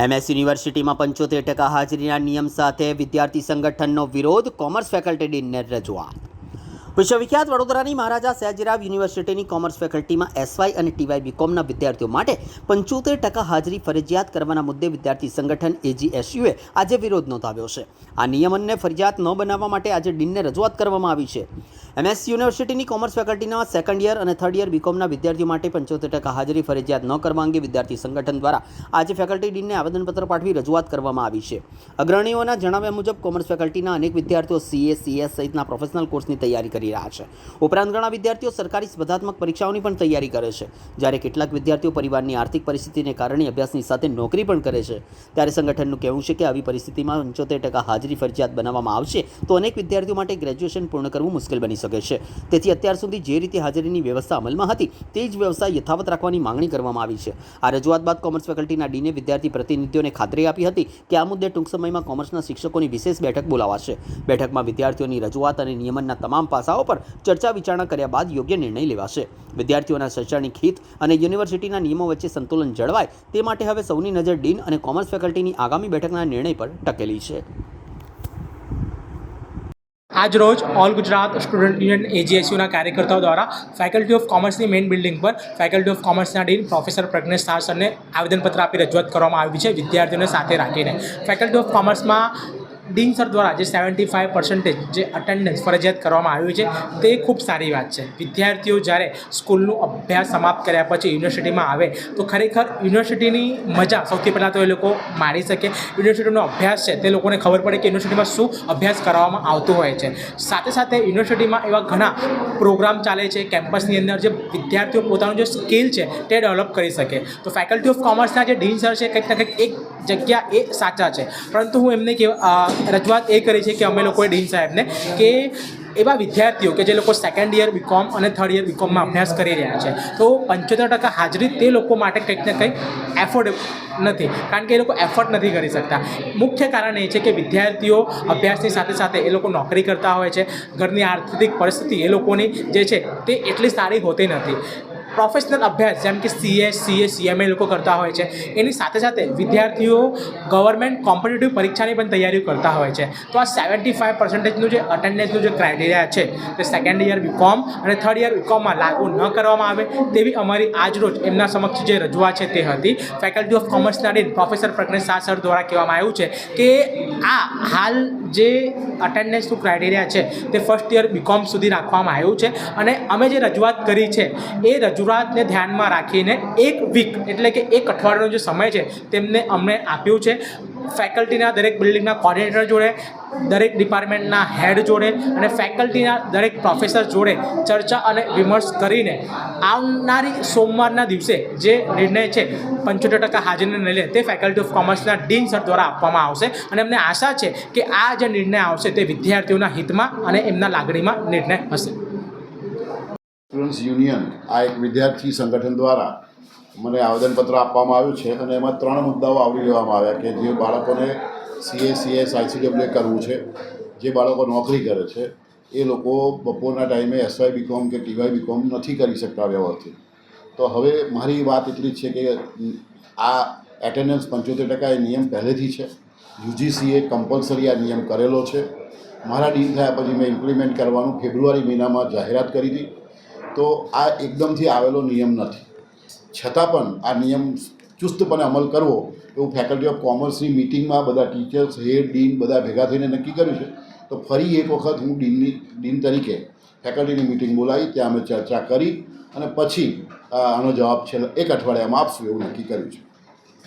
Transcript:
MS યુનિવર્સિટીમાં 75% હાજરીના નિયમ સાથે વિદ્યાર્થી સંગઠનનો વિરોધ, કોમર્સ ફેકલ્ટી ડીનને રજૂઆત। વિશ્વવિખ્યાત વડોદરાની મહારાજા સયાજીરાવ યુનિવર્સિટીની કોમર્સ ફેકલ્ટીમાં SY અને TY બીકોમના વિદ્યાર્થીઓ માટે 75% હાજરી ફરજિયાત કરવાના મુદ્દે વિદ્યાર્થી સંગઠન AGSUએ આજે વિરોધ નોંધાવ્યો છે। આ નિયમને ફરજિયાત ન બનાવવા માટે આજે ડીનને રજૂઆત કરવામાં આવી છે। MS યુનિવર્સિટીની કોમર્સ ફેકલ્ટીના સેકન્ડ યર અને થર્ડ યર બીકોમના વિદ્યાર્થીઓ માટે 75% હાજરી ફરજિયાત ન કરવા અંગે વિદ્યાર્થી સંગઠન દ્વારા આજે ફેકલ્ટી ડીનને આવેદનપત્ર પાઠવી રજૂઆત કરવામાં આવી છે। અગ્રણીઓના જણાવ્યા મુજબ કોમર્સ ફેકલ્ટીના અનેક વિદ્યાર્થીઓ CA, CS સહિતના પ્રોફેશનલ કોર્સની તૈયારી કરી રહ્યા છે। ઉપરાંત ઘણા વિદ્યાર્થીઓ સરકારી સ્પર્ધાત્મક પરીક્ષાઓની પણ તૈયારી કરે છે, જ્યારે કેટલાક વિદ્યાર્થીઓ પરિવારની આર્થિક પરિસ્થિતિને કારણે અભ્યાસની સાથે નોકરી પણ કરે છે। ત્યારે સંગઠનનું કહેવું છે કે આવી પરિસ્થિતિમાં 75% હાજરી ફરજિયાત બનાવવામાં આવશે તો અનેક વિદ્યાર્થીઓ માટે ગ્રેજ્યુએશન પૂર્ણ કરવું મુશ્કેલ બની શકે છે। તેથી અત્યાર સુધી જે રીતે હાજરીની વ્યવસ્થા અમલમાં હતી તે જ વ્યવસ્થા યથાવત રાખવાની માંગણી કરવામાં આવી છે। આ રજૂઆત બાદ કોમર્સ ફેકલ્ટીના ડીને વિદ્યાર્થી પ્રતિનિધિઓને ખાતરી આપી હતી કે આ મુદ્દે ટૂંક સમયમાં કોમર્સના શિક્ષકોની વિશેષ બેઠક બોલાવાશે। બેઠકમાં વિદ્યાર્થીઓની રજૂઆત અને નિયમનના તમામ પાસાઓ પર ચર્ચા વિચારણા કર્યા બાદ યોગ્ય નિર્ણય લેવાશે। વિદ્યાર્થીઓના શૈક્ષણિક હિત અને યુનિવર્સિટીના નિયમો વચ્ચે સંતુલન જળવાય તે માટે હવે સૌની નજર ડીન અને કોમર્સ ફેકલ્ટીની આગામી બેઠકના નિર્ણય પર ટકેલી છે। आज रोज ऑल गुजरात स्टूडेंट यूनियन AGSUના કાર્યકર્તાઓ દ્વારા ફેકલ્ટી ઓફ કોમર્સની મેઇન બિલ્ડિંગ પર ફેકલ્ટી ઓફ કોમર્સના ડીન પ્રોફેસર પ્રજ્ઞેશ શાહ સરને આવેદનપત્ર આપી રજૂઆત કરવામાં આવી છે વિદ્યાર્થીઓને સાથે રાખીને। ફેકલ્ટી ઓફ કોમર્સમાં ડીન સર દ્વારા જે 75% જે અટેન્ડન્સ ફરજિયાત કરવામાં આવ્યું છે તે ખૂબ સારી વાત છે। વિદ્યાર્થીઓ જ્યારે સ્કૂલનું અભ્યાસ સમાપ્ત કર્યા પછી યુનિવર્સિટીમાં આવે તો ખરેખર યુનિવર્સિટીની મજા સૌથી પહેલાં તો એ લોકો માણી શકે। યુનિવર્સિટીનો અભ્યાસ છે તે લોકોને ખબર પડે કે યુનિવર્સિટીમાં શું અભ્યાસ કરવામાં આવતું હોય છે। સાથે સાથે યુનિવર્સિટીમાં એવા ઘણા પ્રોગ્રામ ચાલે છે કેમ્પસની અંદર જે વિદ્યાર્થીઓ પોતાનું જે સ્કિલ છે તે ડેવલપ કરી શકે। તો ફેકલ્ટી ઓફ કોમર્સના જે ડીન સર છે કંઈક ને કંઈક એક જગ્યા એ સાચા છે, પરંતુ હું એમને રજૂઆત એ કરી છે કે અમે લોકોએ ડીન સાહેબને કે એવા વિદ્યાર્થીઓ કે જે લોકો સેકન્ડ યર બીકોમ અને થર્ડ યર બીકોમમાં અભ્યાસ કરી રહ્યા છે તો 75% હાજરી તે લોકો માટે કંઈક ને કંઈક એફોર્ડ નથી, કારણ કે એ લોકો એફર્ટ નથી કરી શકતા। મુખ્ય કારણ એ છે કે વિદ્યાર્થીઓ અભ્યાસની સાથે સાથે એ લોકો નોકરી કરતા હોય છે, ઘરની આર્થિક પરિસ્થિતિ એ લોકોની જે છે તે એટલી સારી હોતી નથી। પ્રોફેશનલ અભ્યાસ જેમ કે CS, CA, CMA લોકો કરતા હોય છે, એની સાથે સાથે વિદ્યાર્થીઓ ગવર્મેન્ટ કોમ્પિટિટિવ પરીક્ષાની પણ તૈયારીઓ કરતા હોય છે। તો આ 75%નું જે અટેન્ડન્સનું જે ક્રાઇટેરિયા છે તે સેકન્ડ યર બીકોમ અને થર્ડ યર બીકોમમાં લાગુ ન કરવામાં આવે તેવી અમારી આજરોજ એમના સમક્ષ જે રજૂઆત છે તે હતી। ફેકલ્ટી ઓફ કોમર્સના dean professor Pragnesh Shah sir દ્વારા કહેવામાં આવ્યું છે કે આ હાલ જે અટેન્ડન્સનું ક્રાઇટેરિયા છે તે ફર્સ્ટ યર બીકોમ સુધી રાખવામાં આવ્યું છે અને અમે જે રજૂઆત કરી છે એ રજૂઆતને ધ્યાનમાં રાખીને એક વીક એટલે કે એક અઠવાડિયાનો જે સમય છે તેમને અમને આપ્યું છે। ફેકલ્ટીના દરેક બિલ્ડિંગના કોર્ડિનેટર જોડે, દરેક ડિપાર્ટમેન્ટના હેડ જોડે અને ફેકલ્ટીના દરેક પ્રોફેસર જોડે ચર્ચા અને વિમર્શ કરીને આવનારી સોમવારના દિવસે જે નિર્ણય છે 75% હાજરીને લઈને તે ફેકલ્ટી ઓફ કોમર્સના ડીન સર દ્વારા આપવામાં આવશે અને અમને આશા છે કે આ જે નિર્ણય આવશે તે વિદ્યાર્થીઓના હિતમાં અને એમના લાગણીમાં નિર્ણય હશે। સ્ટુડન્ટ્સ યુનિયન આ એક વિદ્યાર્થી સંગઠન દ્વારા મને આવેદનપત્ર આપવામાં આવ્યું છે અને એમાં 3 મુદ્દાઓ આવરી લેવામાં આવ્યા કે જે બાળકોને CA, CS, ICAA કરવું છે, જે બાળકો નોકરી કરે છે એ લોકો બપોરના ટાઈમે SY બીકોમ કે TY બીકોમ નથી કરી શકતા વ્યવસ્થિત। તો હવે મારી વાત એટલી જ છે કે આ એટેન્ડન્સ 75% એ નિયમ પહેલેથી છે, UGCએ કમ્પલસરી આ નિયમ કરેલો છે। મારા ડીન થયા પછી મેં ઇમ્પ્લિમેન્ટ કરવાનું ફેબ્રુઆરી મહિનામાં જાહેરાત કરી હતી। તો આ એકદમથી આવેલો નિયમ નથી, છતાં પણ આ નિયમ ચુસ્તપણે અમલ કરવો એવું ફેકલ્ટી ઓફ કોમર્સની મિટિંગમાં બધા ટીચર્સ, હેડ, ડીન બધા ભેગા થઈને નક્કી કર્યું છે। તો ફરી એક વખત હું ડીન તરીકે ફેકલ્ટીની મિટિંગ બોલાવી, ત્યાં અમે ચર્ચા કરી અને પછી આનો જવાબ છેલ્લા એક અઠવાડિયામાં આપશું એવું નક્કી કર્યું છે।